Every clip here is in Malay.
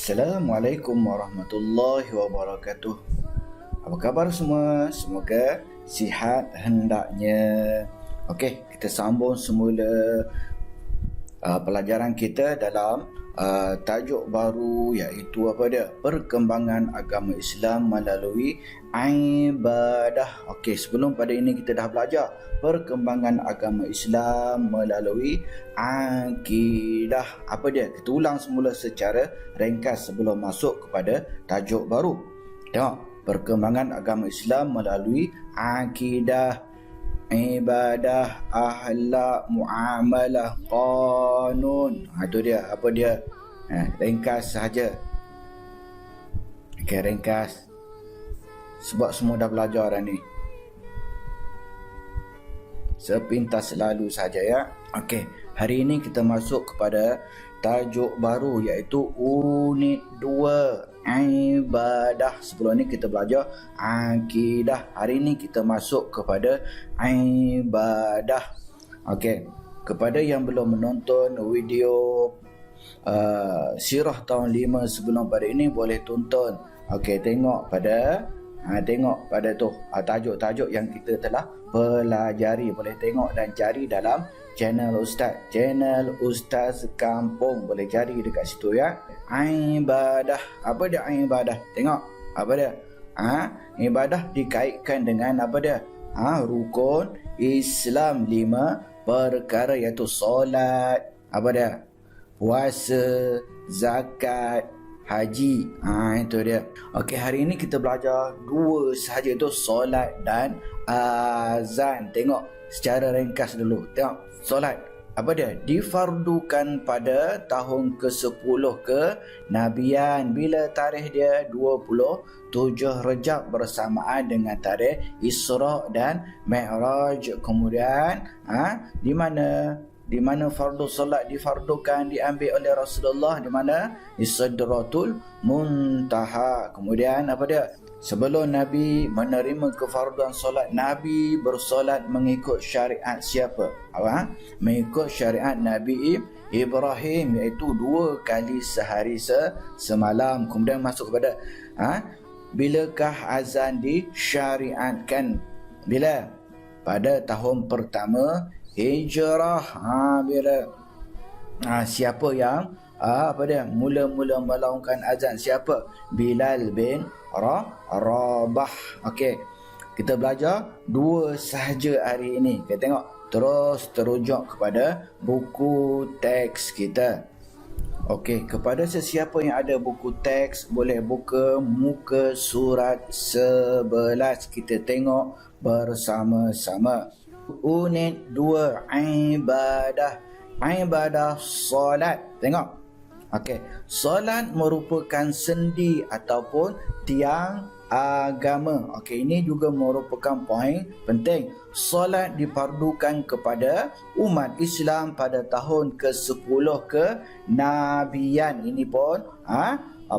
Assalamualaikum warahmatullahi wabarakatuh. Apa khabar semua? Semoga sihat hendaknya. Okey, kita sambung semula pelajaran kita dalam tajuk baru, iaitu apa dia? Perkembangan agama Islam melalui ibadah. Okey, sebelum pada ini kita dah belajar perkembangan agama Islam melalui akidah. Apa dia? Kita ulang semula secara ringkas sebelum masuk kepada tajuk baru. Tengok, perkembangan agama Islam melalui akidah, ibadah, akhlak, muamalah, qanun. Itu dia, apa dia? Ringkas sahaja. Okey, ringkas. Sebab semua dah belajar dah ni. Sepintas lalu saja ya. Okey, hari ini kita masuk kepada tajuk baru, iaitu unit 2, ibadah. Sebelum ni kita belajar akidah. Hari ini kita masuk kepada ibadah. Okey, kepada yang belum menonton video sirah tahun 5 sebelum pada ini, boleh tonton. Okey, tengok pada tu tajuk-tajuk yang kita telah pelajari. Boleh tengok dan cari dalam channel Ustaz Kampung. Boleh cari dekat situ ya. Ibadah. Apa dia ibadah? Tengok. Apa dia? Ibadah dikaitkan dengan apa dia? Rukun Islam 5 perkara, iaitu solat, apa dia? Puasa, zakat, haji. Itu dia. Okey, hari ini kita belajar dua sahaja, itu solat dan azan. Tengok secara ringkas dulu. Tengok, solat apa dia? Difardukan pada tahun ke-10 kenabian. Bila tarikh dia? 27 Rejab bersamaan dengan tarikh Isra dan Mi'raj. Kemudian di mana fardu solat difardukan, diambil oleh Rasulullah, di mana? Di Sidratul Muntaha. Kemudian apa dia? Sebelum Nabi menerima kefarduan solat, Nabi bersolat mengikut syariat siapa? Mengikut syariat Nabi Ibrahim, iaitu 2 kali sehari semalam. Kemudian masuk kepada bilakah azan disyariatkan? Bila? Pada tahun pertama Hijrah. Bila siapa yang mula-mula melaungkan azan? Siapa? Bilal bin Rabah. Okey, kita belajar 2 sahaja hari ini. Kita tengok, terus terujuk kepada buku teks kita. Okey, kepada sesiapa yang ada buku teks, boleh buka muka surat 11. Kita tengok bersama-sama. Unit 2, ibadah solat. Tengok. Okey, solat merupakan sendi ataupun tiang agama. Okey, ini juga merupakan poin penting. Solat difardukan kepada umat Islam pada tahun ke-10 kenabian. Ini pun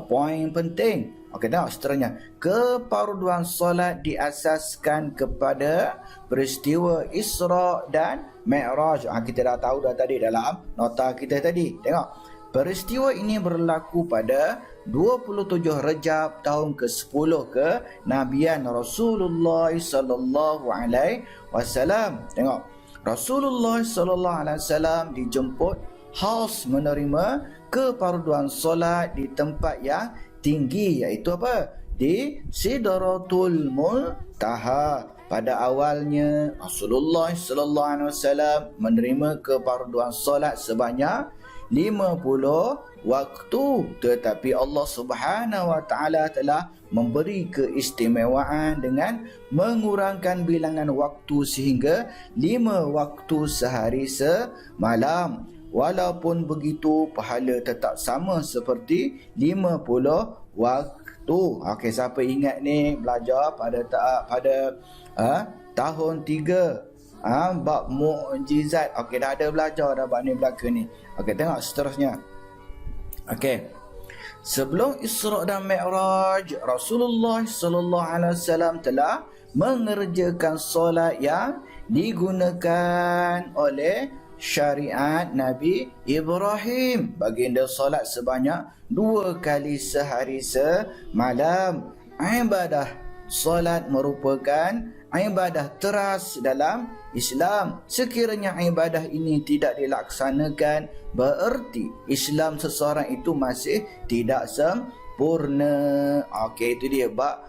poin penting. Okey, tengok seterusnya. Kefarduan solat diasaskan kepada peristiwa Isra dan Mi'raj. Kita dah tahu dah tadi dalam nota kita tadi. Tengok, peristiwa ini berlaku pada 27 Rejab tahun ke-10 kenabian Rasulullah sallallahu alaihi wasallam. Tengok, Rasulullah sallallahu alaihi wasallam dijemput khas menerima kefarduan solat di tempat yang tinggi, iaitu apa? Di Sidratul Muntaha. Pada awalnya Rasulullah sallallahu alaihi wasallam menerima kefarduan solat sebanyak 50 waktu, tetapi Allah Subhanahu wa taala telah memberi keistimewaan dengan mengurangkan bilangan waktu sehingga 5 waktu sehari semalam. Walaupun begitu, pahala tetap sama seperti 50 waktu. Okey, siapa ingat ni belajar pada tahun 3 bab mukjizat. Okey, dah ada belajar dah bab ni belaka ni. Okey, tengok seterusnya. Okey, sebelum Isra dan Mi'raj, Rasulullah sallallahu alaihi wasallam telah mengerjakan solat yang digunakan oleh syariat Nabi Ibrahim. Baginda solat sebanyak 2 kali sehari semalam. Ibadah solat merupakan ibadah teras dalam Islam. Sekiranya ibadah ini tidak dilaksanakan, bererti Islam seseorang itu masih tidak sempurna. Okey, itu dia bab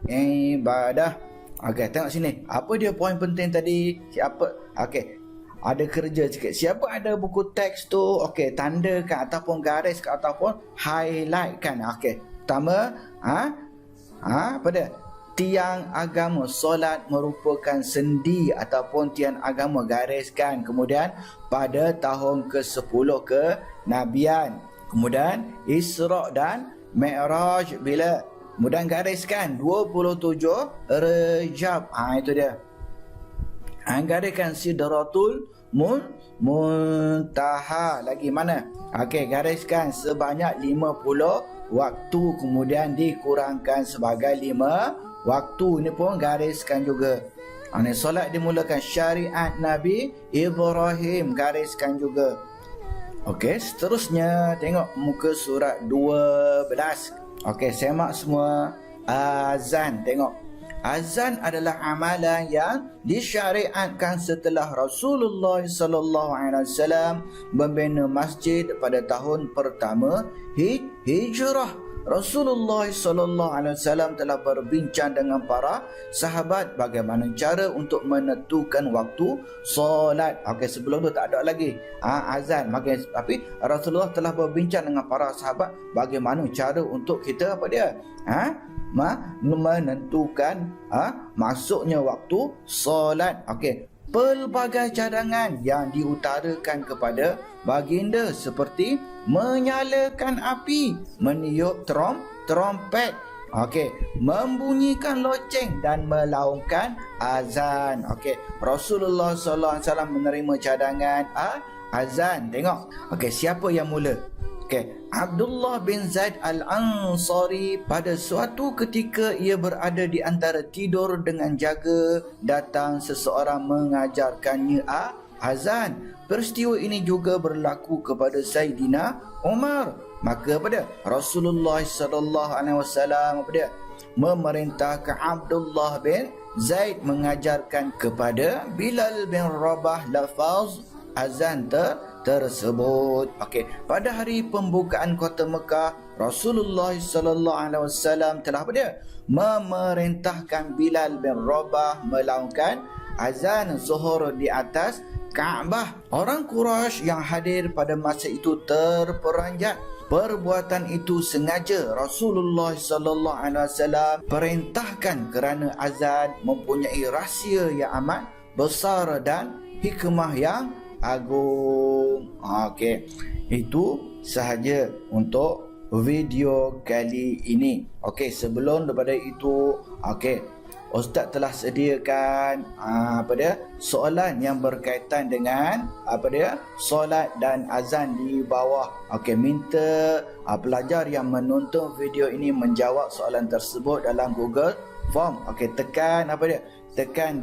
ibadah. Okey, tengok sini. Apa dia poin penting tadi? Siapa? Okey. Ada kerja sikit. Siapa ada buku teks tu? Okey, tandakan ataupun gariskan ataupun highlightkan. Okey. Pertama, apa dia? Tiang agama solat merupakan sendi ataupun tiang agama, gariskan. Kemudian pada tahun ke-10 kenabian. Kemudian Isra' dan Mi'raj bila? Kemudian gariskan 27 Rejab. Itu dia. Gariskan Sidratul Muntaha. Lagi mana? Okey, gariskan sebanyak 50 waktu, kemudian dikurangkan sebagai 5 waktu. Ini pun gariskan juga. Ini solat dimulakan syariat Nabi Ibrahim, gariskan juga. Okey, seterusnya tengok muka surat 12. Okey, semak semua. Azan, tengok. Azan adalah amalan yang disyariatkan setelah Rasulullah sallallahu alaihi wasallam membina masjid pada tahun pertama hijrah. Rasulullah sallallahu alaihi wasallam telah berbincang dengan para sahabat bagaimana cara untuk menentukan waktu solat. Okey, sebelum tu tak ada lagi azan. Tapi Rasulullah telah berbincang dengan para sahabat bagaimana cara untuk kita menentukan masuknya waktu solat. Okey, pelbagai cadangan yang diutarakan kepada baginda seperti menyalakan api, meniup trompet, okey, membunyikan loceng dan melaungkan azan. Okey, Rasulullah sallallahu alaihi wasallam menerima cadangan azan. Tengok. Okey, siapa yang mula? Okey, Abdullah bin Zaid Al-Ansari pada suatu ketika ia berada di antara tidur dengan jaga, datang seseorang mengajarkannya azan. Peristiwa ini juga berlaku kepada Sayyidina Umar. Maka Rasulullah sallallahu alaihi wasallam memerintahkan Abdullah bin Zaid mengajarkan kepada Bilal bin Rabah lafaz azan tersebut. Okey, pada hari pembukaan kota Mekah, Rasulullah sallallahu alaihi wasallam telah memerintahkan Bilal bin Rabah melaungkan azan zuhur di atas Kaabah. Orang Quraisy yang hadir pada masa itu terperanjat. Perbuatan itu sengaja Rasulullah sallallahu alaihi wasallam perintahkan kerana azan mempunyai rahsia yang amat besar dan hikmah yang agung. Okey, itu sahaja untuk video kali ini. Okey, sebelum daripada itu, okey, Ustaz telah sediakan soalan yang berkaitan dengan solat dan azan di bawah. Okey, minta pelajar yang menonton video ini menjawab soalan tersebut dalam Google Form. Okey, tekan tekan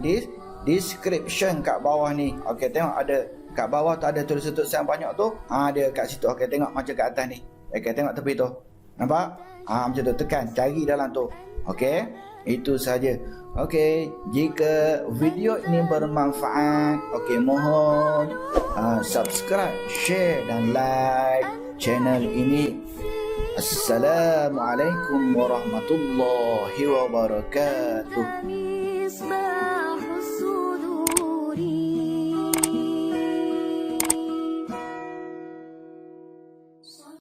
description kat bawah ni. Okey, tengok ada kat bawah tu ada tulisan-tulisan banyak tu. Dia kat situ. Okey, tengok macam kat atas ni. Okey, tengok tepi tu. Nampak? Macam tu, tekan, cari dalam tu. Okey, itu saja. Okey, jika video ini bermanfaat, mohon subscribe, share dan like channel ini. Assalamualaikum warahmatullahi wabarakatuh.